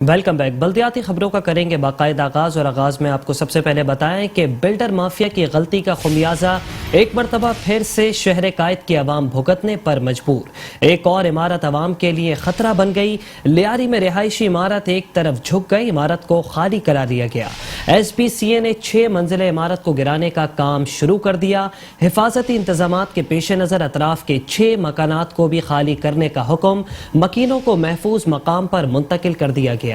Welcome back. بلدیاتی خبروں کا کریں گے باقاعدہ آغاز، اور آغاز میں آپ کو سب سے پہلے بتائیں کہ بلڈر مافیا کی غلطی کا خمیازہ ایک مرتبہ پھر سے شہر قائد کی عوام بھگتنے پر مجبور۔ ایک اور عمارت عوام کے لیے خطرہ بن گئی۔ لیاری میں رہائشی عمارت ایک طرف جھک گئی، عمارت کو خالی کرا دیا گیا۔ ایس پی سی اے نے 6 منزلہ عمارت کو گرانے کا کام شروع کر دیا۔ حفاظتی انتظامات کے پیش نظر اطراف کے 6 مکانات کو بھی خالی کرنے کا حکم، مکینوں کو محفوظ مقام پر منتقل کر دیا گیا۔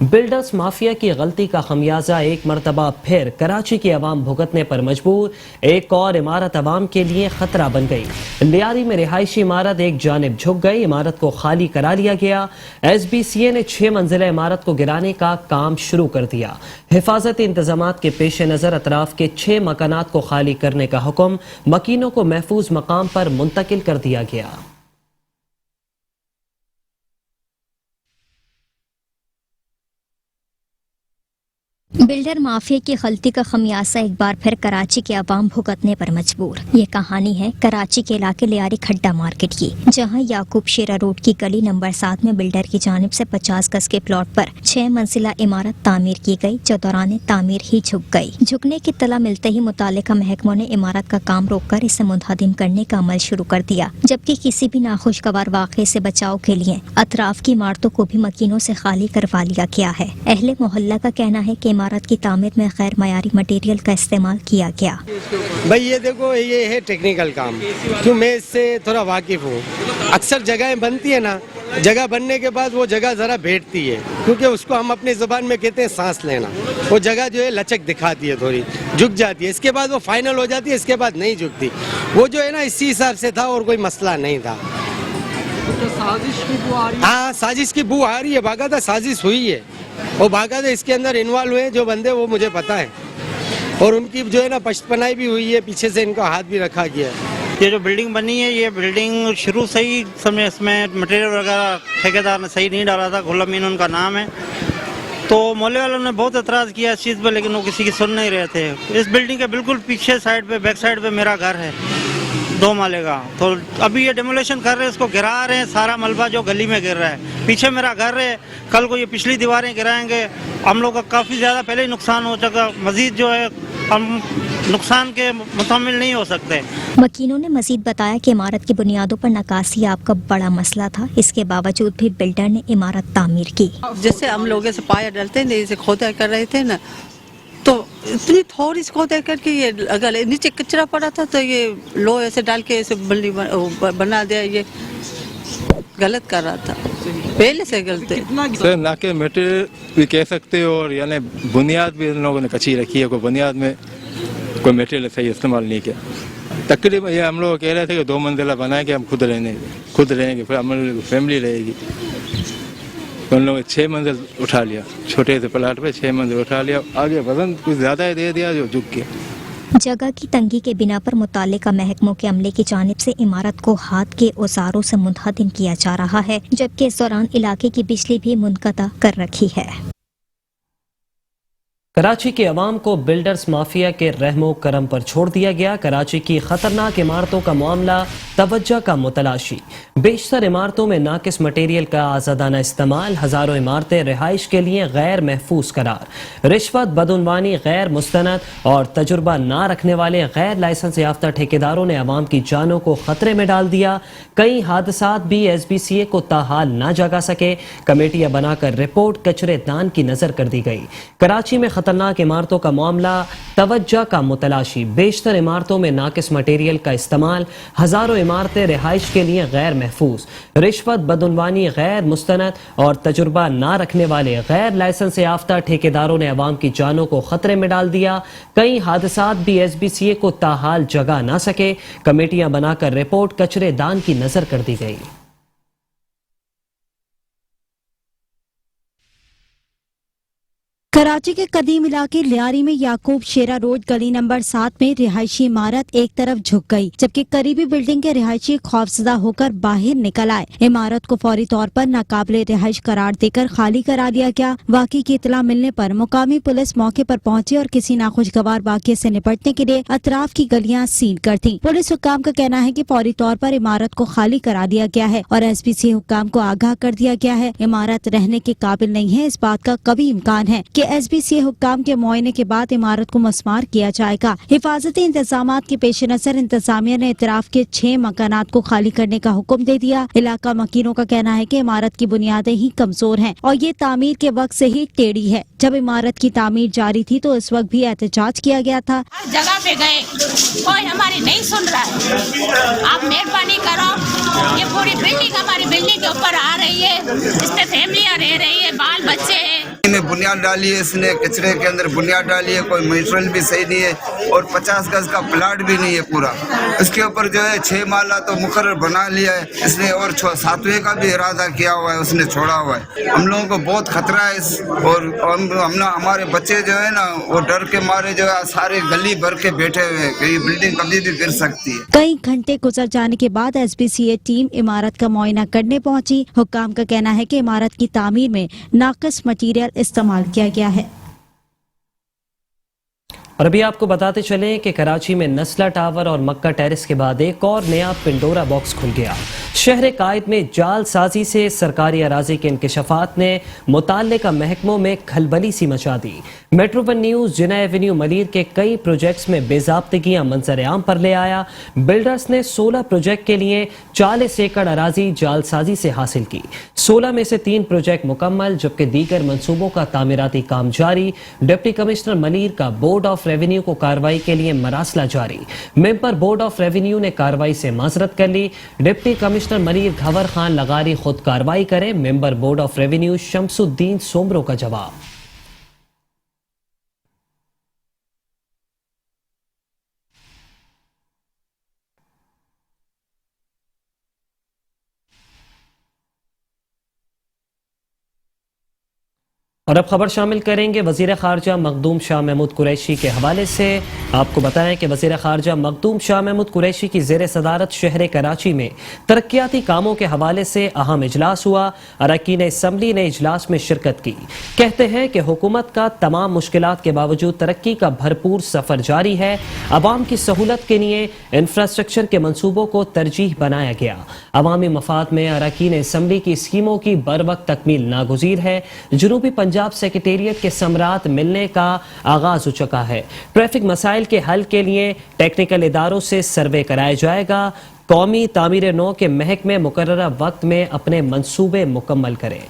بلڈرز مافیا کی غلطی کا خمیازہ ایک مرتبہ پھر کراچی کی عوام بھگتنے پر مجبور۔ ایک اور عمارت عوام کے لیے خطرہ بن گئی۔ لیاری میں رہائشی عمارت ایک جانب جھک گئی، عمارت کو خالی کرا لیا گیا۔ ایس بی سی اے نے 6 منزلہ عمارت کو گرانے کا کام شروع کر دیا۔ حفاظتی انتظامات کے پیش نظر اطراف کے 6 مکانات کو خالی کرنے کا حکم، مکینوں کو محفوظ مقام پر منتقل کر دیا گیا۔ بلڈر مافیا کی غلطی کا خمیازہ ایک بار پھر کراچی کے عوام بھگتنے پر مجبور۔ یہ کہانی ہے کراچی کے علاقے لیاری کھڈا مارکیٹ کی، جہاں یعقوب شیرہ روڈ کی گلی نمبر 7 میں بلڈر کی جانب سے 50 گز کے پلاٹ پر 6 منزلہ عمارت تعمیر کی گئی، جو دوران تعمیر ہی جھک گئی۔ جھکنے کی اطلاع ملتے ہی متعلقہ محکموں نے عمارت کا کام روک کر اسے منہدم کرنے کا عمل شروع کر دیا، جبکہ کسی بھی ناخوشگوار واقعے سے بچاؤ کے لیے اطراف کی عمارتوں کو بھی مکینوں سے خالی کروا لیا گیا ہے۔ اہل محلہ کا کہنا ہے کہ عمارت کی تعمیر میں غیر معیاری مٹیریل کا استعمال کیا گیا۔ بھائی یہ دیکھو، یہ ہے ٹیکنیکل کام، کیوں میں اس سے تھوڑا واقف ہوں۔ اکثر جگہیں بنتی ہیں نا، جگہ بننے کے بعد وہ جگہ ذرا بیٹھتی ہے، کیونکہ اس کو ہم اپنی زبان میں کہتے ہیں سانس لینا۔ وہ جگہ جو ہے لچک دکھاتی ہے، تھوڑی جھک جاتی ہے، اس کے بعد وہ فائنل ہو جاتی ہے، اس کے بعد نہیں جھکتی۔ وہ جو ہے نا اسی حساب سے تھا اور کوئی مسئلہ نہیں تھا۔ ہاں، سازش کی بو آ رہی ہے، باقاعدہ سازش ہوئی ہے، اور باقاعدہ اس کے اندر انوالو ہوئے جو بندے، وہ مجھے پتا ہے، اور ان کی جو ہے نا پشت پناہی بھی ہوئی ہے، پیچھے سے ان کا ہاتھ بھی رکھا گیا ہے۔ یہ جو بلڈنگ بنی ہے، یہ بلڈنگ شروع سے ہی اس میں مٹیریل وغیرہ ٹھیکیدار نے صحیح نہیں ڈالا تھا، غلام امین ان کا نام ہے، تو محلے والوں نے بہت اعتراض کیا اس چیز پہ، لیکن وہ کسی کی سن نہیں رہے تھے۔ اس بلڈنگ کے بالکل پیچھے سائڈ پہ، بیک سائڈ پہ میرا گھر ہے 2 مالے کا، تو ابھی یہ ڈیمولیشن کر رہے ہیں، اس کو گرا رہے ہیں، سارا ملبہ جو گلی میں گر رہا ہے۔ پیچھے میرا گھر ہے، کل کو یہ پچھلی دیواریں گرائیں گے، ہم لوگ کا کافی زیادہ پہلے ہی نقصان ہو چکا، مزید جو ہے ہم نقصان کے متحمل نہیں ہو سکتے۔ مکینوں نے مزید بتایا کہ عمارت کی بنیادوں پر نکاسی آپ کا بڑا مسئلہ تھا، اس کے باوجود بھی بلڈر نے عمارت تعمیر کی۔ جیسے ہم لوگ ایسے پایا ڈالتے ہیں، جیسے کھودا کر رہے تھے نا، تو اتنی تھوڑی سی کھودا کر کے یہ اگر نیچے کچرا پڑا تھا تو یہ لو ایسے ڈال کے ایسے بنا دیا، یہ غلط کر رہا تھا، پہلے سے غلط ہے۔ سر نہ کہ میٹیریل بھی کہہ سکتے ہو، اور یعنی بنیاد بھی ان لوگوں نے کچی رکھی ہے، کوئی بنیاد میں کوئی میٹیریل صحیح استعمال نہیں کیا۔ تقریباً یہ ہم لوگ کہہ رہے تھے کہ 2 منزلہ بنائیں کہ ہم خود رہیں گے، پھر ہماری فیملی رہے گی۔ ان لوگوں نے 6 منزل اٹھا لیا، چھوٹے سے پلاٹ پہ 6 منزل اٹھا لیا، آگے وزن کچھ زیادہ ہی دے دیا جو جھک گیا۔ جگہ کی تنگی کے بنا پر متعلقہ محکموں کے عملے کی جانب سے عمارت کو ہاتھ کے اوزاروں سے منہدم کیا جا رہا ہے، جبکہ اس دوران علاقے کی بجلی بھی منقطع کر رکھی ہے۔ کراچی کی عوام کو بلڈرز مافیا کے رحم و کرم پر چھوڑ دیا گیا۔ کراچی کی خطرناک عمارتوں کا معاملہ توجہ کا متلاشی۔ بیشتر عمارتوں میں ناقص مٹیریل کا آزادانہ استعمال، ہزاروں عمارتیں رہائش کے لیے غیر محفوظ قرار، رشوت، بدعنوانی، غیر مستند اور تجربہ نہ رکھنے والے غیر لائسنس یافتہ ٹھیکیداروں نے عوام کی جانوں کو خطرے میں ڈال دیا۔ کئی حادثات بھی ایس بی سی اے کو تاحال نہ جگا سکے، کمیٹیاں بنا کر رپورٹ کچرے دان کی نظر کر دی گئی۔ کراچی میں خطرناک عمارتوں کا معاملہ توجہ کا متلاشی، بیشتر عمارتوں میں ناقص مٹیریل کا استعمال، ہزاروں عمارتیں رہائش کے لیے غیر محفوظ، رشوت، بدعنوانی، غیر مستند اور تجربہ نہ رکھنے والے غیر لائسنس یافتہ ٹھیکیداروں نے عوام کی جانوں کو خطرے میں ڈال دیا۔ کئی حادثات بھی ایس بی سی اے کو تاحال جگا نہ سکے، کمیٹیاں بنا کر رپورٹ کچرے دان کی نظر کر دی گئی۔ कराची के कदीम इलाके लियारी में याकूब शेरा रोड गली नंबर 7 में रिहायशी इमारत एक तरफ झुक गई, जबकि करीबी बिल्डिंग के रिहायशी खौफजदा होकर बाहर निकल आए। इमारत को फौरी तौर पर नाकाबिले रिहाइश करार देकर खाली करा दिया गया। वाकई की इतला मिलने पर मुकामी पुलिस मौके पर पहुंची और किसी नाखुशगवार वाक़े से निपटने के लिए अतराफ की गलियां सील कर दी। पुलिस हुक्काम का कहना है कि फौरी तौर पर इमारत को खाली करा दिया गया है और SPCA हुक्काम को आगाह कर दिया गया है। इमारत रहने के काबिल नहीं है, इस बात का कभी इम्कान है कि SPCA हुक्काम के मुआयने के बाद इमारत को मस्मार किया जाएगा। हिफाजती इंतजामात के पेश नजर इंतजामिया ने इतराफ के 6 मकानात को खाली करने का हुक्म दे दिया। इलाका मकीनों का कहना है कि इमारत की बुनियादें ही कमजोर हैं और ये तामीर के वक्त से ही टेढ़ी है। जब इमारत की तामीर जारी थी तो इस वक्त भी एहतजाज किया गया था। हर जगह पे गए, कोई हमारी नहीं सुन रहा है। आप मेहरबानी करो, ये पूरी बिल्डिंग हमारी बिल्डिंग के ऊपर आ रही है, इसमें फैमिलियां रह रही है, बाल बच्चे हैं। में बुनियाद डाली है, इसने कचरे के अंदर बुनियाद डाली है, कोई मटेरियल भी सही नहीं है और 50 गज का प्लाट भी नहीं है पूरा। इसके ऊपर जो है 6 माला तो मुकर्रर बना लिया है इसने और 7वें का भी इरादा किया हुआ है, उसने छोड़ा हुआ है। हम लोगों को बहुत खतरा है और हमारे बच्चे जो है ना वो डर के मारे जो है सारे गली भर के बैठे हुए हैं कि ये बिल्डिंग कभी भी गिर सकती है। कई घंटे गुजर जाने के बाद SPCA टीम इमारत का मुआयना करने पहुंची। हुक्काम का कहना है कि इमारत की तामीर में नाक़िस मटीरियल इस्तेमाल किया गया है। और अभी आपको बताते चलें कि कराची में नस्ला टावर और मक्का टेरेस के बाद एक और नया पिंडोरा बॉक्स खुल गया। शहर कायद में जालसाजी से सरकारी अराजी के इंकशाफात ने मुताल्लिका महकमों में खलबली सी मचा दी। मेट्रो वन न्यूज़ जिना एवेन्यू मलीर के कई प्रोजेक्ट्स में बेजाब्तगियां मंजर आम पर ले आया। बिल्डर्स ने 16 प्रोजेक्ट के लिए 40 एकड़ अराजी जालसाजी से हासिल की। 16 में से 3 प्रोजेक्ट मुकम्मल, जबकि दीगर मंसूबों का तामीराती काम जारी। डिप्टी कमिश्नर मलीर का बोर्ड ऑफ रेवेन्यू को कार्रवाई के लिए मरासला जारी। मेंबर बोर्ड ऑफ रेवेन्यू ने कार्रवाई से माजरत कर ली। डिप्टी कमिश्नर मलीर घवर खान लगारी खुद कार्रवाई करें। Member board of revenue Shamsuddin Soomro का जवाब। और अब खबर शामिल करेंगे वज़ीर ख़ारजा मखदूम शाह महमूद कुरैशी के हवाले से। आपको बताएं कि वज़ीर ख़ारजा मखदूम शाह महमूद कुरैशी की ज़ेर सदारत शहर कराची में तरक्याती कामों के हवाले से अहम इजलास हुआ। अरकान असम्बली ने इजलास में शिरकत की। कहते हैं कि हुकूमत का तमाम मुश्किलात के बावजूद तरक्की का भरपूर सफ़र जारी है। अवाम की सहूलत के लिए इंफ्रास्ट्रक्चर के मनसूबों को तरजीह बनाया गया। अवामी मफाद में अरकान असम्बली की स्कीमों की बर वक्त तकमील नागुज़ीर है। जनूबी पंजाब सेक्रेटेरिएट के समरात मिलने का आगाज हो चुका है। ट्रैफिक मसाइल के हल के लिए टेक्निकल इदारों से सर्वे कराया जाएगा। कौमी तामीर नौ के महकमे मुकर्ररा वक्त में अपने मंसूबे मुकम्मल करें।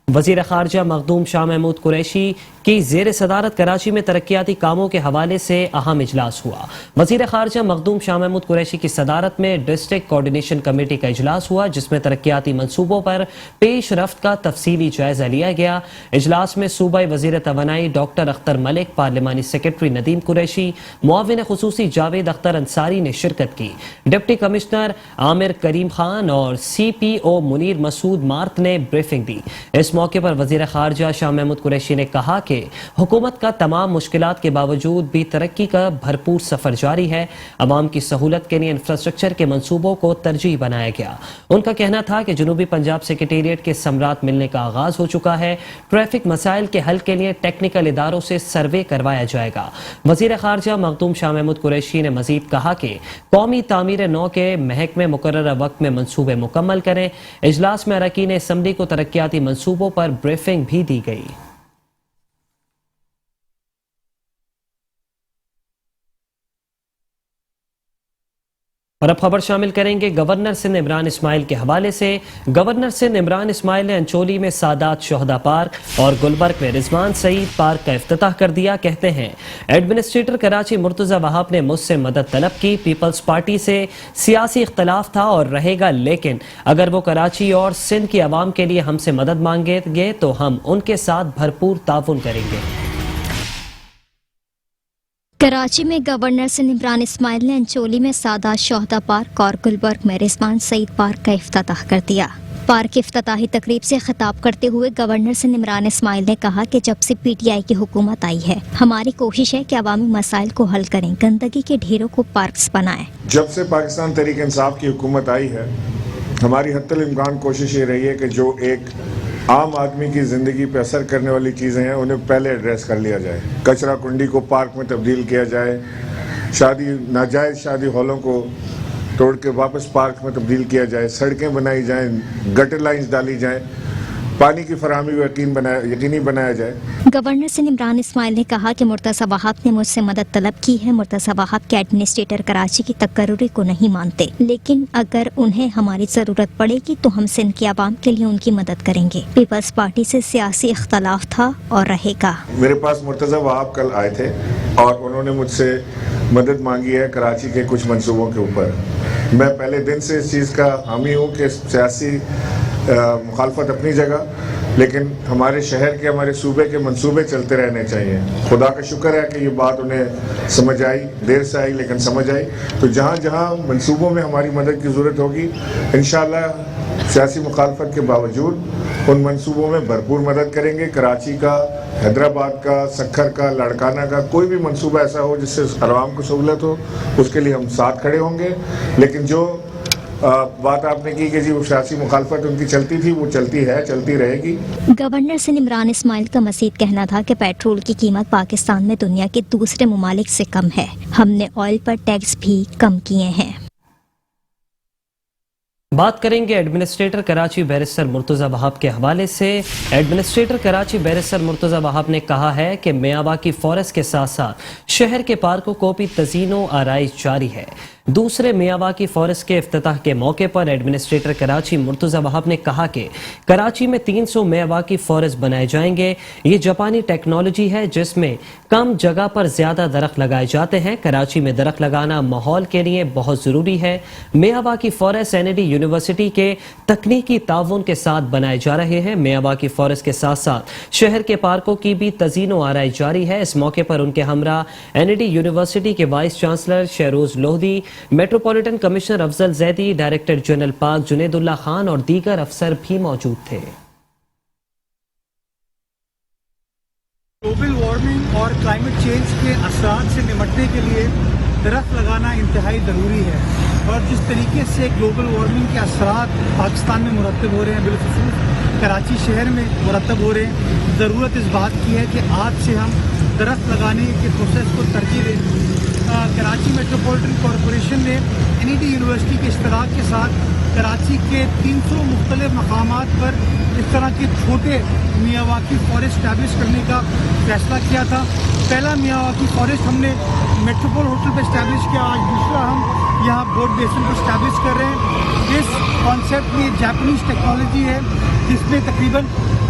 वज़ीर ख़ारजा मखदूम शाह महमूद कुरैशी की ज़ेर सदारत कराची में तरक्याती कामों के हवाले से अहम इजलास हुआ। वज़ीर ख़ारजा मखदूम शाह महमूद कुरैशी की सदारत में डिस्ट्रिक्ट कोऑर्डिनेशन कमेटी का इजलास हुआ, जिसमें तरक्याती मंसूबों पर पेश रफ्त का तफसीली जायजा लिया गया। इजलास में सूबाई वज़ीर तवानाई डॉक्टर अख्तर मलिक, पार्लिमानी सेक्रेटरी नदीम कुरैशी, मुआविन खुसूसी जावेद अख्तर अंसारी ने शिरकत की। डिप्टी कमिश्नर आमिर करीम खान और CPO मुनीर मसूद मार्त ने ब्रीफिंग दी। इस मौके पर वज़ीर ख़ारजा शाह महमूद कुरैशी ने कहा कि हुकूमत का तमाम मुश्किलात के बावजूद भी तरक्की का भरपूर सफ़र जारी है। अवाम की सहूलत के लिए इंफ्रास्ट्रक्चर के मनसूबों को तरजीह बनाया गया। उनका कहना था कि जनूबी पंजाब सेक्रेटेरिएट के समरात मिलने का आगाज हो चुका है। ट्रैफिक मसाइल के हल के लिए टेक्निकल इदारों से सर्वे करवाया जाएगा। वज़ीर ख़ारजा मखदूम शाह महमूद कुरैशी ने मजीद कहा कि कौमी तामीर नौ के महकमे मुकर्ररा वक्त में मनसूबे मुकम्मल करें। इजलास में अरकान असम्बली को तरक्याती मनसूबों पर ब्रीफिंग भी दी गई। और अब खबर शामिल करेंगे गवर्नर सिंध इमरान इस्माइल के हवाले से। गवर्नर सिंध इमरान इस्माइल ने अंचोली में सादात शोहदा पार्क और गुलबर्ग में रिजवान सईद पार्क का इफ्तिताह कर दिया। कहते हैं एडमिनिस्ट्रेटर कराची मुर्तज़ा वहाब ने मुझसे मदद तलब की। पीपल्स पार्टी से सियासी इख्तलाफ था और रहेगा, लेकिन अगर वो कराची और सिंध की आवाम के लिए हमसे मदद मांगेंगे तो हम उनके साथ भरपूर ताउन करेंगे। कराची में गवर्नर सिंध इमरान इस्माइल ने अंचोली में सादात शोहदा पार्क और गुलबर्ग में रिजवान सईद पार्क का इफ्तिताह कर दिया। पार्क की इफ्तिताही तकरीब से खिताब करते हुए गवर्नर सिंध इमरान इस्माइल ने कहा कि जब से PTI की हुकूमत आई है हमारी कोशिश है कि अवामी मसाइल को हल करें, गंदगी के ढेरों को पार्क्स बनाएं। जब से पाकिस्तान तहरीक इंसाफ की हुकूमत आई है हमारी हद्दुल इम्कान कोशिश ये रही है कि जो एक आम आदमी की ज़िंदगी पे असर करने वाली चीज़ें हैं उन्हें पहले एड्रेस कर लिया जाए। कचरा कुंडी को पार्क में तब्दील किया जाए, नाजायज़ शादी हॉलों को तोड़ के वापस पार्क में तब्दील किया जाए, सड़कें बनाई जाएं, गटर लाइन्स डाली जाएं, पानी की फराहमी को यकीनी बनाया जाए। गवर्नर सिंध इमरान इस्माइल ने कहा कि मुर्तज़ा वहाब ने मुझसे मदद तलब की है। मुर्तज़ा वहाब के एडमिनिस्ट्रेटर कराची की तकर्रुरी को नहीं मानते, लेकिन अगर उन्हें हमारी ज़रूरत पड़ेगी तो हम सिंध की आवाम के लिए उनकी मदद करेंगे। पीपल्स पार्टी से सियासी इख्तलाफ था और रहेगा। मेरे पास मुर्तज़ा वहाब कल आए थे और उन्होंने मुझसे मदद मांगी है कराची के कुछ मंसूबों के ऊपर। मैं पहले दिन से इस चीज़ का हामी हूँ कि सियासी मुखालफत अपनी जगह, लेकिन हमारे शहर के हमारे सूबे के मंसूबे चलते रहने चाहिए। खुदा का शुक्र है कि ये बात उन्हें समझ आई, देर से आई लेकिन समझ आई। तो जहाँ जहाँ मंसूबों में हमारी मदद की ज़रूरत होगी इंशाअल्लाह सियासी मुखालफत के बावजूद उन मंसूबों में भरपूर मदद करेंगे। कराची का, हैदराबाद का, सक्खर का, लाड़काना का कोई भी मंसूबा ऐसा हो जिससे आवाम को सहूलत हो उसके लिए हम साथ खड़े होंगे। लेकिन जो बात आपने की कि जी वो सियासी मुखालफत उनकी चलती थी, वो चलती है, चलती रहेगी। गवर्नर सिंध इमरान इस्माइल का मज़ीद कहना था कि पेट्रोल की कीमत पाकिस्तान में दुनिया के दूसरे ममालिक से कम है। हमने ऑयल पर टैक्स भी कम किए हैं। बात करेंगे एडमिनिस्ट्रेटर कराची बैरिस्टर मुर्तज़ा वहाब के हवाले से। एडमिनिस्ट्रेटर कराची बैरिस्टर मुर्तज़ा वहाब ने कहा है कि मियावाकी फॉरेस्ट के साथ साथ शहर के पार्कों को भी तज़ीनो आराइश जारी है। दूसरे मियावाकी फॉरेस्ट के इफ्तिताह के मौके पर एडमिनिस्ट्रेटर कराची मुर्तज़ा वहाब ने कहा कि कराची में 300 मियावाकी फॉरेस्ट बनाए जाएंगे। ये जापानी टेक्नोलॉजी है जिसमें कम जगह पर ज्यादा दरख्त लगाए जाते हैं। कराची में दरख्त लगाना माहौल के लिए बहुत जरूरी है। मियावाकी फॉरेस्ट NID यूनिवर्सिटी के तकनीकी ताउन के साथ बनाए जा रहे हैं। मियावाकी फॉरेस्ट के साथ साथ शहर के पार्कों की भी तज़ीनो आराइश जारी है। इस मौके पर उनके हमरा NID यूनिवर्सिटी के vice chancellor Shahroz Lohdi, metropolitan commissioner Afzal Zaidi, director general Pak Junedullah Khan और दीगर अफसर भी मौजूद थे। ग्लोबल वार्मिंग और क्लाइमेट चेंज के असरात से निपटने के लिए दरख्त लगाना इंतहाई ज़रूरी है और जिस तरीके से ग्लोबल वार्मिंग के असरात पाकिस्तान में मुरतब हो रहे हैं, बिलखुसूस कराची शहर में मुरतब हो रहे हैं, ज़रूरत इस बात की है कि आज से हम दरख्त लगाने के प्रोसेस को तरजीह दें। कराची मेट्रोपॉलिटन कॉरपोरेशन ने NID यूनिवर्सिटी के इश्तराक के साथ कराची के 300 मुख्तलिफ मकामात पर इस तरह के छोटे मियावाकी फॉरेस्ट स्टैब्लिश करने का फैसला किया था। पहला मियावाकी फॉरेस्ट हमने मेट्रोपोल होटल पर स्टैब्लिश किया, आज दूसरा हम यहाँ बोट बेसिन पर स्टैब्लिश कर रहे हैं। इस कॉन्सेप्ट में जापानीज टेक्नोलॉजी है जिसमें तकरीबन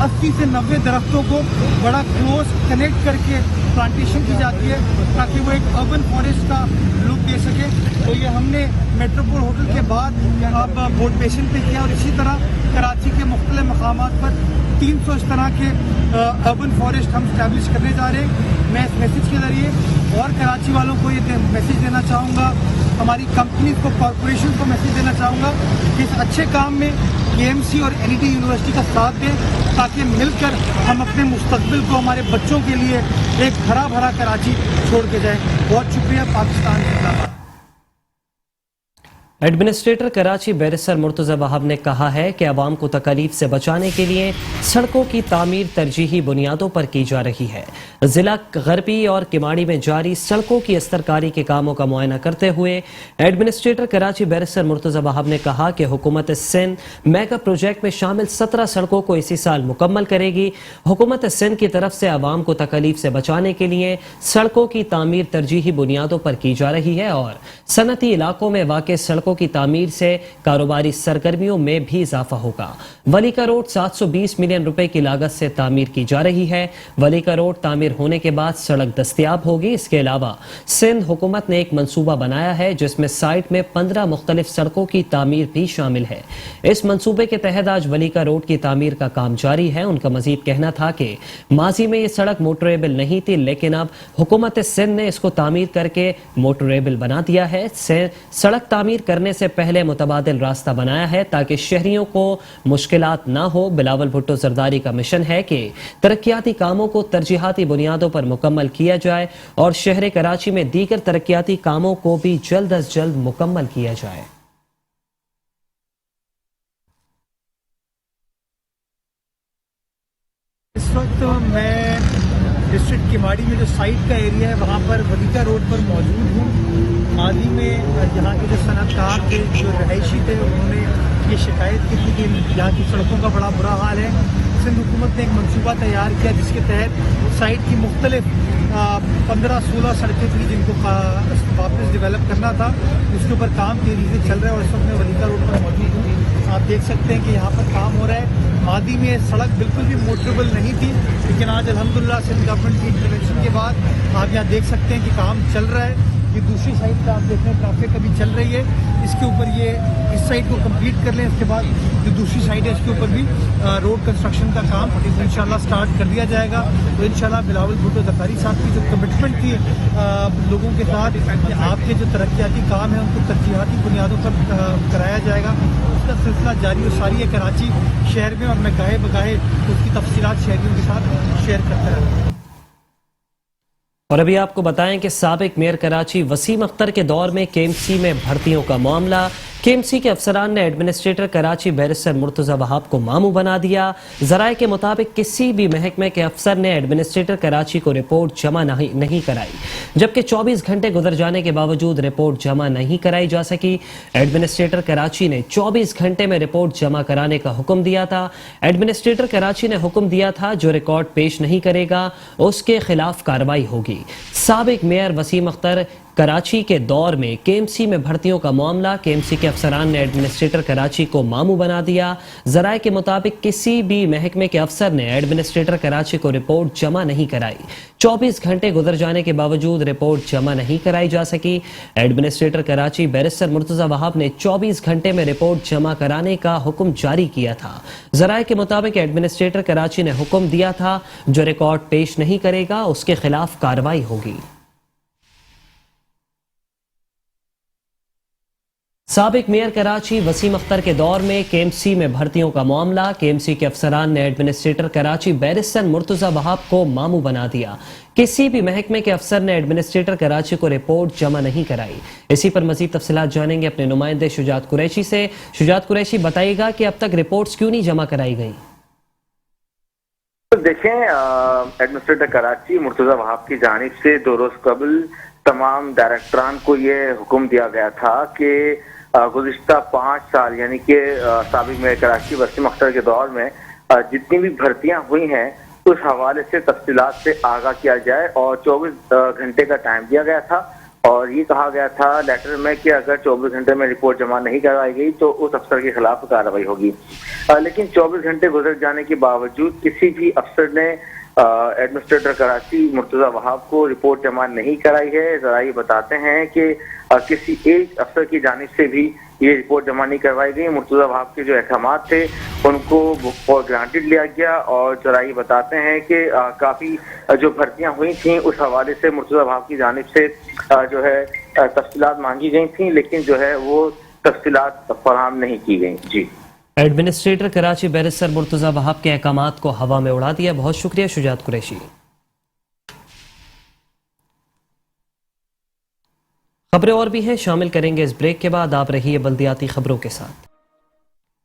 80 से 90 दरख्तों को बड़ा क्लोज कनेक्ट करके प्लांटेशन की जाती है ताकि वो एक अर्बन फॉरेस्ट का लुक दे सके। तो ये हमने मेट्रोपोल होटल के बाद अब बोट बेसिन पे किया और इसी तरह कराची के मुख्तलिफ मकामात पर 300 इस तरह के अर्बन फॉरेस्ट हम स्टैब्लिश करने जा रहे हैं। मैं इस मैसेज के ज़रिए और कराची वालों को ये मैसेज देना चाहूँगा, हमारी कंपनी को, कॉरपोरेशन को मैसेज देना चाहूँगा कि इस अच्छे काम में KMC और NID यूनिवर्सिटी का साथ दें ताकि मिलकर हम अपने मुस्तकबिल को हमारे बच्चों के लिए एक हरा भरा कराची छोड़ के जाएं। बहुत शुक्रिया। पाकिस्तान जिंदाबाद। एडमिनिस्ट्रेटर कराची बैरिस्टर मुर्तज़ा वहाब ने कहा है कि अवाम को तकलीफ से बचाने के लिए सड़कों की तामीर तरजीही बुनियादों पर की जा रही है। जिला गरबी और किमाड़ी में जारी सड़कों की अस्तरकारी के कामों का मुआयना करते हुए एडमिनिस्ट्रेटर कराची बैरिस्टर मुर्तज़ा वहाब ने कहा कि हुकूमत सिंध मेगा प्रोजेक्ट में शामिल 17 सड़कों को इसी साल मुकम्मल करेगी। हुकूमत सिंध की तरफ से अवाम को तकलीफ से बचाने के लिए सड़कों की तामीर तरजीही बुनियादों पर की जा रही है और सनती इलाकों में वाक़ सड़कों की तामीर से कारोबारी सरगर्मियों में भी इजाफा होगा। वली का रोड 720 मिलियन रुपए की लागत से तामीर की जा रही है। वली का रोड तामीर होने के बाद सड़क दस्तयाब होगी। इसके अलावा सिंध हुकूमत ने एक मंसूबा बनाया है जिसमें साइट में 15 मुख्तलिफ सड़कों की तामीर भी शामिल है। इस मंसूबे के तहत आज वली का रोड की तामीर का काम जारी है। उनका मजीद कहना था कि माजी में ये सड़क मोटरेबल नहीं थी, लेकिन अब हुकूमत सिंध ने इसको तामीर करके मोटरेबल बना दिया है। सड़क तामीर کرنے سے پہلے متبادل راستہ بنایا ہے تاکہ شہریوں کو مشکلات نہ ہو۔ بلاول بھٹو زرداری کا مشن ہے کہ ترقیاتی کاموں کو ترجیحاتی بنیادوں پر مکمل کیا جائے اور شہر کراچی میں دیگر ترقیاتی کاموں کو بھی جلد از جلد مکمل کیا جائے۔ اس وقت میں ڈسٹرکٹ کیماڑی میں جو سائٹ کا ایریا ہے وہاں پر ولیکا روڈ پر موجود ہوں۔ ماضی میں یہاں کے جو صنعت کار تھے، جو رہائشی تھے، انہوں نے یہ شکایت کی تھی کہ یہاں کی سڑکوں کا بڑا برا حال ہے۔ سندھ حکومت نے ایک منصوبہ تیار کیا جس کے تحت سائٹ کی مختلف 15-16 سڑکیں تھیں جن کو واپس ڈیولپ کرنا تھا، اس کے اوپر کام تیزی سے چل رہا ہے اور اس وقت میں ولیکا روڈ پر موجود ہوں۔ آپ دیکھ سکتے ہیں کہ یہاں پر کام ہو رہا ہے۔ ماضی میں سڑک بالکل بھی موٹریبل نہیں تھی، لیکن آج الحمدللہ سندھ گورنمنٹ کی انٹرونشن کے بعد آپ یہاں دیکھ سکتے ہیں کہ کام چل رہا ہے۔ یہ دوسری سائٹ پہ آپ دیکھ رہے ہیں ٹریفک ابھی چل رہی ہے، اس کے اوپر یہ اس سائٹ کو کمپلیٹ کر لیں، اس کے بعد جو دوسری سائٹ ہے اس کے اوپر بھی روڈ کنسٹرکشن کا کام انشاءاللہ سٹارٹ کر دیا جائے گا۔ تو انشاءاللہ بلاول بھٹو زرداری صاحب کی جو کمٹمنٹ تھی لوگوں کے ساتھ کہ آپ کے جو ترقیاتی کام ہیں ان کو ترجیحاتی بنیادوں پر کرایا جائے گا، اس کا سلسلہ جاری و ساری ہے کراچی شہر میں، اور میں گاہے بگاہے اس کی تفصیلات شہریوں کے ساتھ شیئر کرتا رہتا ہوں۔ اور ابھی آپ کو بتائیں کہ سابق میئر کراچی وسیم اختر کے دور میں کے ایم سی میں بھرتیوں کا معاملہ، کے ایم سی کے افسران نے ایڈمنسٹریٹر کراچی بیرسٹر مرتضی وہاب کو مامو بنا دیا۔ ذرائع کے مطابق کسی بھی محکمے کے افسر نے ایڈمنسٹریٹر کراچی کو رپورٹ جمع نہیں کرائی، جبکہ 24 گھنٹے گزر جانے کے باوجود رپورٹ جمع نہیں کرائی جا سکی۔ ایڈمنسٹریٹر کراچی نے 24 گھنٹے میں رپورٹ جمع کرانے کا حکم دیا تھا۔ ایڈمنسٹریٹر کراچی نے حکم دیا تھا جو ریکارڈ پیش نہیں کرے گا اس کے خلاف کارروائی ہوگی۔ سابق میئر وسیم اختر کراچی کے دور میں کے ایم سی میں بھرتیوں کا معاملہ، کے ایم سی کے افسران نے ایڈمنسٹریٹر کراچی کو مامو بنا دیا۔ ذرائع کے مطابق کسی بھی محکمے کے افسر نے ایڈمنسٹریٹر کراچی کو رپورٹ جمع نہیں کرائی، 24 گھنٹے گزر جانے کے باوجود رپورٹ جمع نہیں کرائی جا سکی۔ ایڈمنسٹریٹر کراچی بیرسٹر مرتضی وہاب نے 24 گھنٹے میں رپورٹ جمع کرانے کا حکم جاری کیا تھا۔ ذرائع کے مطابق ایڈمنسٹریٹر کراچی نے حکم دیا تھا جو ریکارڈ پیش نہیں کرے گا اس کے خلاف کارروائی ہوگی۔ سابق میئر کراچی وسیم اختر کے دور میں کے ایم سی میں بھرتیوں کا معاملہ، کے ایم سی کے افسران نے ایڈمنسٹریٹر کراچی بیرسٹر مرتضی وہاب کو مامو بنا دیا۔ کسی بھی محکمے کے افسر نے ایڈمنسٹریٹر کراچی کو رپورٹ جمع نہیں کرائی۔ اسی پر مزید تفصیلات جانیں گے اپنے نمائندے شجاعت قریشی سے۔ شجاعت قریشی، بتائیے گا کہ اب تک رپورٹس کیوں نہیں جمع کرائی گئی؟ دیکھیں، ایڈمنسٹریٹر کراچی مرتضی وہاب کی جانب سے 2 روز قبل تمام ڈائریکٹران کو یہ حکم دیا گیا تھا کہ گزشتہ 5 سال یعنی کہ سابق میئر کراچی وسیم اختر کے دور میں جتنی بھی بھرتیاں ہوئی ہیں اس حوالے سے تفصیلات سے آگاہ کیا جائے، اور 24 گھنٹے کا ٹائم دیا گیا تھا، اور یہ کہا گیا تھا لیٹر میں کہ اگر 24 گھنٹے میں رپورٹ جمع نہیں کروائی گئی تو اس افسر کے خلاف کارروائی ہوگی۔ لیکن 24 گھنٹے گزر جانے کے باوجود کسی بھی افسر نے ایڈمنسٹریٹر کراچی مرتضی وہاب کو رپورٹ جمع نہیں کرائی ہے۔ ذرائع بتاتے ہیں کہ کسی ایک افسر کی جانب سے بھی یہ رپورٹ جمع نہیں کروائی گئی۔ مرتضی وہاب کے جو احکامات تھے ان کو فار گرانٹیڈ لیا گیا، اور ذرائع بتاتے ہیں کہ کافی جو بھرتیاں ہوئی تھیں اس حوالے سے مرتضی وہاب کی جانب سے جو ہے تفصیلات مانگی گئی تھیں، لیکن جو ہے وہ تفصیلات فراہم نہیں کی گئیں۔ جی، ایڈمنسٹریٹر کراچی بیرسٹر مرتضی وہاب کے احکامات کو ہوا میں اڑا دیا۔ بہت شکریہ شجاعت قریشی۔ خبریں اور بھی ہیں، شامل کریں گے اس بریک کے بعد۔ آپ رہیے بلدیاتی خبروں کے ساتھ۔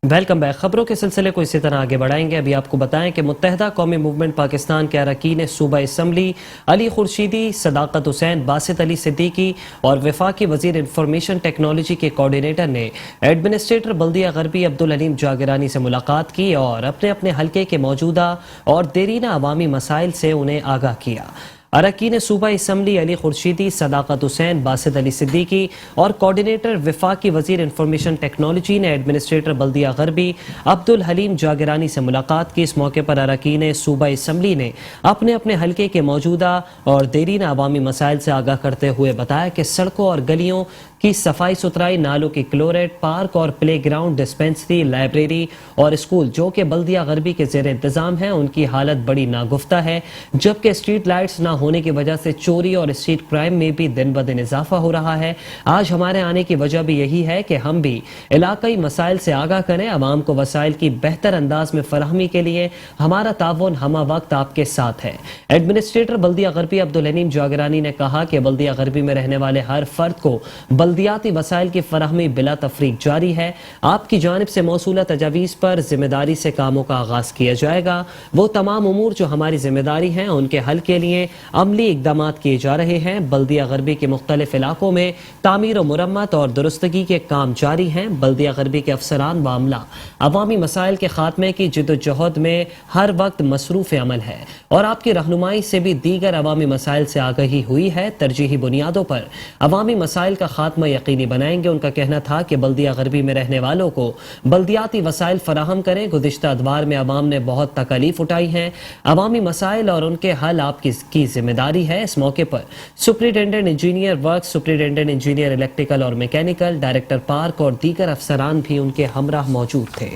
Welcome back. خبروں کے سلسلے کو اسی طرح آگے بڑھائیں گے۔ ابھی آپ کو بتائیں کہ متحدہ قومی موومنٹ پاکستان کے اراکین صوبہ اسمبلی علی خورشیدی، صداقت حسین، باسط علی صدیقی اور وفاقی وزیر انفارمیشن ٹیکنالوجی کے کوارڈینیٹر نے ایڈمنسٹریٹر بلدیہ غربی عبدالحلیم جاگرانی سے ملاقات کی اور اپنے اپنے حلقے کے موجودہ اور دیرینہ عوامی مسائل سے انہیں آگاہ کیا۔ اراکین صوبہ اسمبلی علی خورشیدی، صداقت حسین، باسط علی صدیقی اور کوارڈینیٹر وفاقی وزیر انفارمیشن ٹیکنالوجی نے ایڈمنسٹریٹر بلدیہ غربی عبدالحلیم جاگرانی سے ملاقات کی۔ اس موقع پر اراکین صوبہ اسمبلی نے اپنے اپنے حلقے کے موجودہ اور دیرینہ عوامی مسائل سے آگاہ کرتے ہوئے بتایا کہ سڑکوں اور گلیوں की सफाई सुथराई, नालों की क्लोरेट, पार्क और प्ले ग्राउंड, डिस्पेंसरी, लाइब्रेरी और स्कूल जो कि बल्दिया गरबी के ज़ेर इंतज़ाम है, उनकी हालत बड़ी नागुफ्ता है। जबकि स्ट्रीट लाइट्स ना होने की वजह से चोरी और स्ट्रीट क्राइम में भी दिन ब दिन इजाफा हो रहा है। आज हमारे आने की वजह भी यही है कि हम भी इलाकाई मसाइल से आगाह करें। अवाम को वसाइल की बेहतर अंदाज में फराहमी के लिए हमारा ताउन हमा वक्त आपके साथ है। एडमिनिस्ट्रेटर बल्दिया गरबी अब्दुल हनीम जागरानी ने कहा कि बल्दिया गरबी में रहने वाले हर फर्द को बल्दियाती वसाइल की फराहमी बिला तफरीक जारी है। आपकी जानिब से मौसूला तजावीज़ पर जिम्मेदारी से कामों का आगाज किया जाएगा। वो तमाम उमूर जो हमारी जिम्मेदारी हैं उनके हल के लिए अमली इकदाम किए जा रहे हैं। बल्दिया गरबी के मुख्तलिफ इलाकों में तामीर और मुरम्मत और दुरुस्तगी के काम जारी हैं। बल्दिया गरबी के अफसरान व अमला अवामी मसाइल के खात्मे की जिद्दोजहद में हर वक्त मसरूफ़ अमल है और आपकी रहनुमाई से भी दीगर अवामी मसाइल से आगाही हुई है। तरजीही बुनियादों पर अवामी मसाइल का खात्मा यकीनी बनाएंगे। उनका कहना था कि बल्दिया गरबी में रहने वालों को बल्दियाती वसाइल फराहम करें। गुज़िश्ता अदवार में अवाम ने बहुत तकलीफ उठाई है। अवामी मसाइल और उनके हल आपकी जिम्मेदारी है। इस मौके पर superintendent engineer work, superintendent engineer electrical और मैकेनिकल, डायरेक्टर पार्क और दीगर अफसरान भी उनके हमराह मौजूद थे।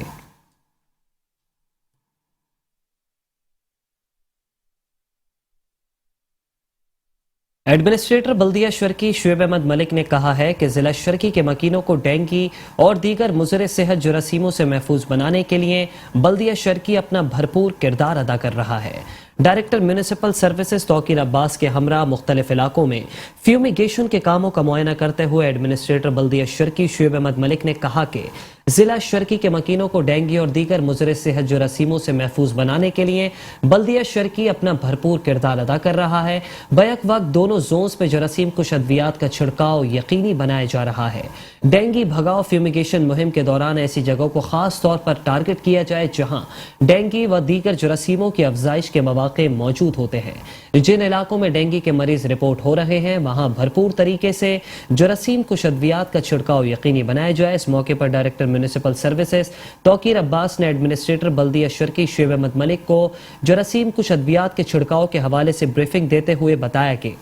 एडमिनिस्ट्रेटर बल्दिया शर्की शुएब अहमद मलिक ने कहा है कि जिला शर्की के मकीनों को डेंगू और दीगर मुज़र सेहत जरासीमों से महफूज बनाने के लिए बल्दिया शर्की अपना भरपूर किरदार अदा कर रहा है। Director municipal services Tauqeer Abbas के हमरा मुख्तलिफ इलाकों में फ्यूमिगेशन के कामों का मुआयना करते हुए एडमिनिस्ट्रेटर बल्दिया शर्की शुएब अहमद मलिक ने कहा कि जिला शर्की के मकीनों को डेंगू और दीगर मुज़र सेहत जरासीमों से महफूज बनाने के लिए बल्दिया शर्की अपना भरपूर किरदार अदा कर रहा है। बैक वक्त दोनों जोन्स में जरासीम कुश अद्वियात का छिड़काव यकीनी बनाया जा रहा है। डेंगू भगाव फ्यूमिगेशन मुहिम के दौरान ऐसी जगहों को खास तौर पर टारगेट किया जाए जहां डेंगू व दीगर जरासीमों की अफजाइश के मौके मौजूद होते हैं। जिन इलाकों में डेंगू के मरीज रिपोर्ट हो रहे हैं वहां भरपूर तरीके से जरासीम कुश अद्वियात का छिड़काव यकीनी बनाया जाए। इस मौके पर director municipal services Tauqeer Abbas ने एडमिनिस्ट्रेटर बल्दिया शर्की शुएब अहमद मलिक को जरासीम कुश अद्वियात के छिड़काव के हवाले से ब्रीफिंग देते हुए बताया कि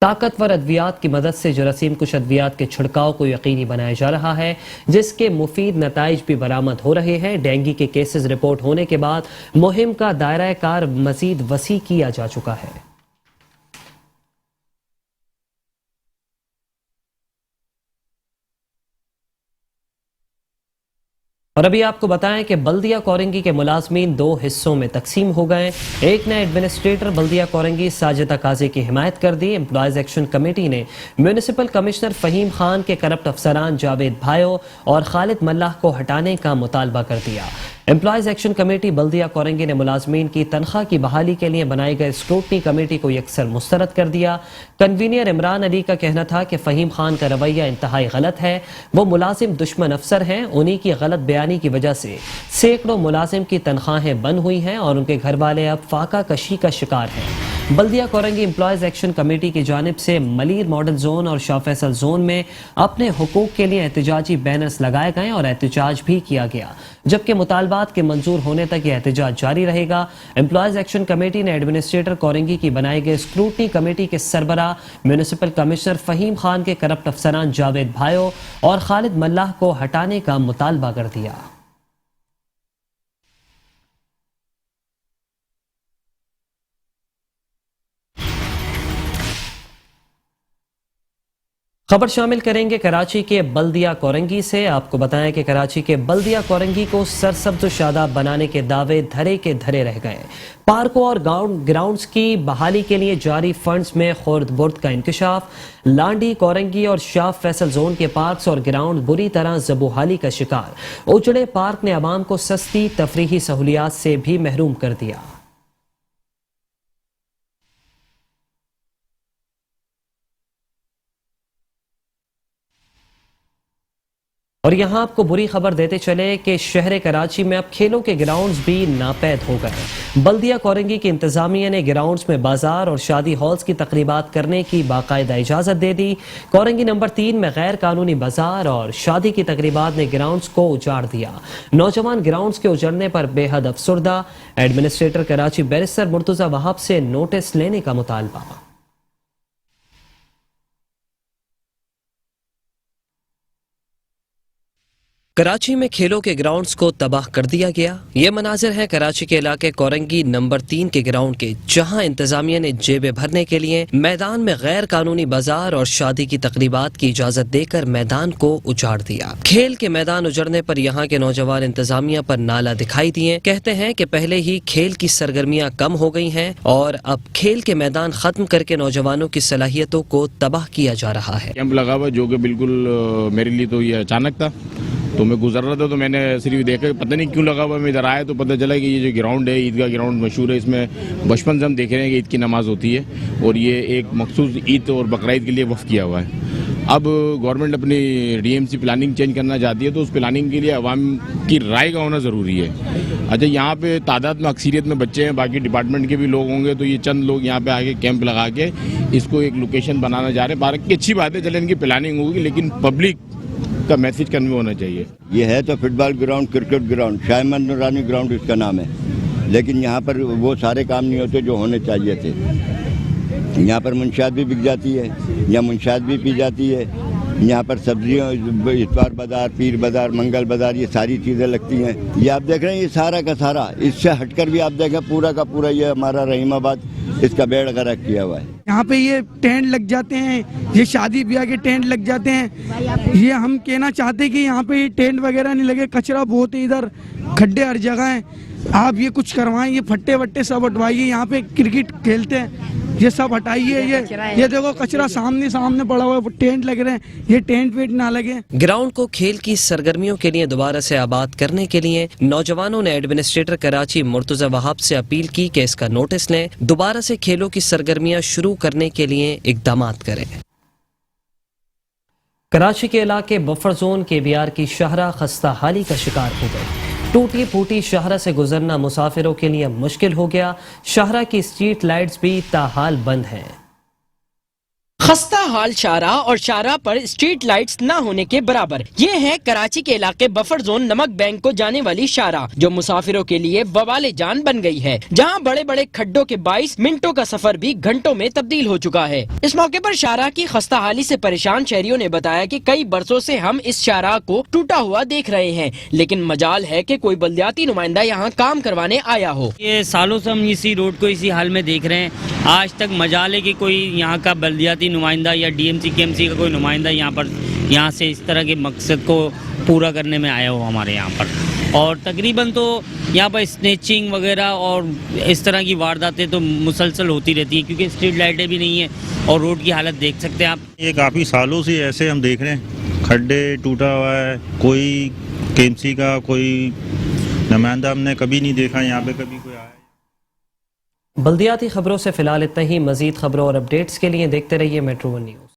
ताकतवर अद्वियात की मदद से जरासीम कुश अद्वियात के छिड़काव को यकीनी बनाया जा रहा है, जिसके मुफीद नताइज भी बरामद हो रहे हैं। डेंगू के केसेस रिपोर्ट होने के बाद मुहिम का दायरा कार मजीद वसी किया जा चुका है। और अभी आपको बताएं कि बल्दिया कोरंगी के मुलाजमीन दो हिस्सों में तकसीम हो गए। एक ने एडमिनिस्ट्रेटर बल्दिया कोरंगी साजिदा काजी की हिमायत कर दी। एम्प्लॉयज एक्शन कमेटी ने म्यूनिसिपल कमिश्नर फहीम खान के करप्ट अफसरान जावेद भायो और खालिद मल्लाह को हटाने का मुतालबा कर दिया। एम्प्लॉयज एक्शन कमेटी बल्दिया कोरंगी ने मुलाजमीन की तनख्वाह की बहाली के लिए बनाई गई स्क्रूटनी कमेटी को यकसर मुस्तरद कर दिया। कन्वीनियर इमरान अली का कहना था कि फहीम खान का रवैया इंतहाई गलत है। वो मुलाजिम दुश्मन अफसर हैं। उन्हीं की गलत बयानी की वजह से सैकड़ों मुलाजिम की तनख्वाहें बंद हुई हैं और उनके घर वाले अब फाका कशी का शिकार हैं। बल्दिया कोरंगी एम्प्लॉयज एक्शन कमेटी की जानिब से मलीर मॉडल जोन और शाह फैसल जोन में अपने हुकूक के लिए एहतजाजी बैनर्स लगाए गए और एहतजाज भी किया गया, जबकि मुतालबात के मंजूर होने तक यह एहतजाज जारी रहेगा। एम्प्लॉयज एक्शन कमेटी ने एडमिनिस्ट्रेटर कोरंगी की बनाई गई स्क्रूटनी कमेटी के सरबरा म्यूनिसिपल कमिश्नर फहीम खान के करप्ट अफसरान जावेद भायो और खालिद मल्लाह को हटाने का मुतालबा कर दिया। खबर शामिल करेंगे कराची के बल्दिया कोरंगी से। आपको बताएं कि कराची के बल्दिया कोरंगी को सरसब्ज शादाब बनाने के दावे धरे के धरे रह गए। पार्कों और ग्राउंड्स की बहाली के लिए जारी फंड्स में खुर्द बुर्द का इंकशाफ। लांडी, कोरंगी और शाह फैसल जोन के पार्क्स और ग्राउंड बुरी तरह ज़बूहाली का शिकार। उजड़े पार्क ने आवाम को सस्ती तफरीही सहूलियात से भी महरूम कर दिया। और यहाँ आपको बुरी खबर देते चले कि शहर कराची में अब खेलों के ग्राउंड्स भी नापैद हो गए। बल्दिया कोरंगी की इंतजामिया ने ग्राउंड्स में बाजार और शादी हॉल्स की तकरीबात करने की बाकायदा इजाज़त दे दी। कोरंगी नंबर 3 में गैर कानूनी बाजार और शादी की तकरीबात ने ग्राउंड्स को उजाड़ दिया। नौजवान ग्राउंड्स के उजड़ने पर बेहद अफसुर्दा। एडमिनिस्ट्रेटर कराची बैरिस्टर मुर्तजा वहाब से नोटिस लेने का मुतालबा। कराची में खेलों के ग्राउंड्स को तबाह कर दिया गया। ये मनाजिर हैं कराची के इलाके कोरंगी नंबर 3 के ग्राउंड के, जहां इंतजामिया ने जेबें भरने के लिए मैदान में गैर कानूनी बाजार और शादी की तकरीबात की इजाजत देकर मैदान को उजाड़ दिया। खेल के मैदान उजड़ने पर यहाँ के नौजवान इंतजामिया पर नाला दिखाई दिए। कहते हैं कि पहले ही खेल की सरगर्मियां कम हो गई हैं और अब खेल के मैदान खत्म करके नौजवानों की सलाहियतों को तबाह किया जा रहा है। कैंप लगा हुआ जो कि बिल्कुल मेरे लिए तो ये अचानक था, तो मैं गुजर रहा था तो मैंने सिर्फ देखा, पता नहीं क्यों लगा हुआ, मैं इधर आया तो पता चला कि ये जो ग्राउंड है ईदगाह ग्राउंड मशहूर है, इसमें बचपन से हम देख रहे हैं कि ईद की नमाज होती है और ये एक मखसूस ईद और बकरीद के लिए वफ़ किया हुआ है। अब गवर्नमेंट अपनी डीएमसी प्लानिंग चेंज करना चाहती है तो उस प्लानिंग के लिए अवाम की राय का होना ज़रूरी है। अच्छा, यहाँ पे तादाद में अक्सरियत में बच्चे हैं, बाकी डिपार्टमेंट के भी लोग होंगे, तो ये चंद लोग यहाँ पे आके कैंप लगा के इसको एक लोकेशन बनाना चाह रहे हैं। पार्क की अच्छी बात है, चले इनकी प्लानिंग होगी, लेकिन पब्लिक का मैसेज कन्वे होना चाहिए। ये है तो football ground, cricket ground, Shah नूरानी ग्राउंड इसका नाम है, लेकिन यहाँ पर वो सारे काम नहीं होते जो होने चाहिए थे। यहाँ पर मुंशियात भी बिक जाती है, यहाँ मुंशियात भी पी जाती है, यहाँ पर सब्जियों, इतवार बाजार, पीर बाजार, मंगल बाजार, ये सारी चीज़ें लगती हैं। ये आप देख रहे हैं, ये सारा का सारा, इससे हटकर भी आप देखें पूरा का पूरा ये हमारा रहीमाबाद इसका बेड़ गर्क किया हुआ है। यहाँ पे ये टेंट लग जाते हैं, ये शादी ब्याह के टेंट लग जाते हैं। ये हम कहना चाहते हैं कि यहाँ पे ये टेंट वगैरह नहीं लगे, कचरा बहुत है इधर, खड्डे हर जगह हैं। आप ये कुछ करवाएं, ये फट्टे वट्टे सब हटवाइए। यहाँ पे क्रिकेट खेलते हैं, ये सब हटाइए। ये देखो कचरा सामने पड़ा हुआ है, टेंट लग रहे हैं, ये टेंट वेट ना लगे। ग्राउंड को खेल की सरगर्मियों के लिए दोबारा से आबाद करने के लिए नौजवानों ने एडमिनिस्ट्रेटर कराची मुर्तजा वहाब से अपील की कि इसका नोटिस लें, दोबारा से खेलों की सरगर्मियां शुरू करने के लिए इकदामात करें। कराची के इलाके बफर जोन के बिहार की शाहरा खस्ता हाली का शिकार हो गई। टूटी फूटी शाहरा से गुजरना मुसाफिरों के लिए मुश्किल हो गया। शाहरा की स्ट्रीट लाइट्स भी ताहाल बंद हैं। खस्ता हाल शाहरा और शाहरा पर स्ट्रीट लाइट्स न होने के बराबर। ये है कराची के इलाके बफर जोन नमक बैंक को जाने वाली शाहरा, जो मुसाफिरों के लिए बवाले जान बन गई है, जहां बड़े बड़े खड्डों के 22 मिनटों का सफर भी घंटों में तब्दील हो चुका है। इस मौके पर शाहरा की खस्ता हाली से परेशान शहरियों ने बताया कि कई बरसों से हम इस शाहरा को टूटा हुआ देख रहे हैं, लेकिन मजाल है कि कोई बल्दियाती नुमाइंदा यहाँ काम करवाने आया हो। ये सालों से हम इसी रोड को इसी हाल में देख रहे हैं, आज तक मजाल है कि कोई यहाँ का बल्दियाती नुमाइंदा या डीएमसी केएमसी का कोई नुमाइंदा यहाँ से इस तरह के मकसद को पूरा करने में आया हो हमारे यहाँ पर। और तकरीबन तो यहाँ पर स्नेचिंग वगैरह और इस तरह की वारदातें तो मुसलसल होती रहती हैं, क्योंकि स्ट्रीट लाइटें भी नहीं है और रोड की हालत देख सकते हैं आप। ये काफ़ी सालों से ऐसे हम देख रहे हैं, खड्डे टूटा हुआ है, कोई केएमसी का कोई नुमाइंदा हमने कभी नहीं देखा यहाँ पे, कभी कोई आया। बल्दियाती खबरों से फिलहाल इतना ही। मजीद खबरों और अपडेट्स के लिए देखते रहिए मेट्रो वन न्यूज़।